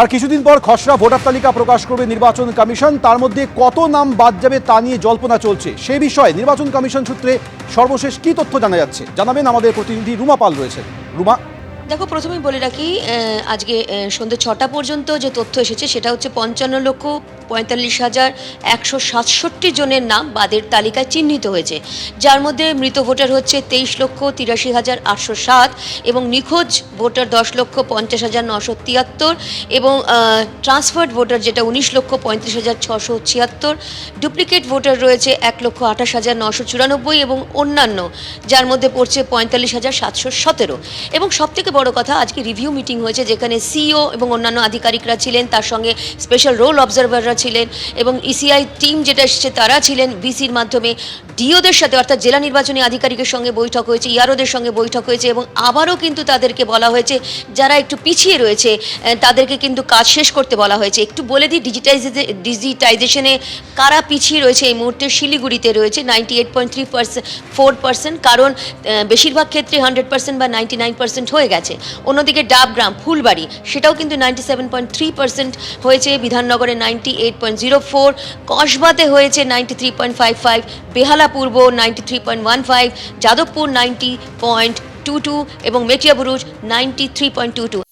আর কিছুদিন পর খসড়া ভোটার তালিকা প্রকাশ করবে নির্বাচন কমিশন। তার মধ্যে কত নাম বাদ যাবে তা নিয়ে জল্পনা চলছে। সে বিষয়ে নির্বাচন কমিশন সূত্রে সর্বশেষ কি তথ্য জানা যাচ্ছে জানাবেন আমাদের প্রতিনিধি রুমা পাল রয়েছেন। রুমা, দেখো, প্রথমেই বলে রাখি, আজকে সন্ধ্যে 6টা পর্যন্ত যে তথ্য এসেছে সেটা হচ্ছে 55,45,167 জনের নাম বাদের তালিকায় চিহ্নিত হয়েছে, যার মধ্যে মৃত ভোটার হচ্ছে 23,83,807 এবং নিখোঁজ ভোটার 10,50,973 এবং ট্রান্সফার্ড ভোটার যেটা 19,35,676, ডুপ্লিকেট ভোটার রয়েছে 1,28,994 এবং অন্যান্য যার মধ্যে পড়ছে 45,717। এবং সবথেকে বড় কথা, আজকে রিভিউ মিটিং হয়েছে যেখানে সিইও এবং অন্যান্য আধিকারিকরা ছিলেন, তার সঙ্গে স্পেশাল রোল অবজারভাররা ছিলেন এবং ইসিআই টিম যেটা এসেছে তারা ছিলেন। ভিসির মাধ্যমে ডিওদের সাথে অর্থাৎ জেলা নির্বাচনী আধিকারিকের সঙ্গে বৈঠক হয়েছে, ইআরওদের সঙ্গে বৈঠক হয়েছে এবং আবারও কিন্তু তাদেরকে বলা হয়েছে যারা একটু পিছিয়ে রয়েছে তাদেরকে কিন্তু কাজ শেষ করতে বলা হয়েছে। একটু বলে দিই, ডিজিটাইজেশনে কারা পিছিয়ে রয়েছে এই মুহূর্তে। শিলিগুড়িতে রয়েছে 98.34%, কারণ বেশিরভাগ ক্ষেত্রে 100% বা 99% হয়ে গেছে। অন্যদিকে ডাবগ্রাম, ফুলবাড়ি সেটাও কিন্তু 97.3% হয়েছে, বিধাননগরে 98.04, কসবাতে হয়েছে 93.55, বেহালা পূর্ব 93.15, যাদবপুর 90.22 এবং মেটিয়াবুরুজ 93.22।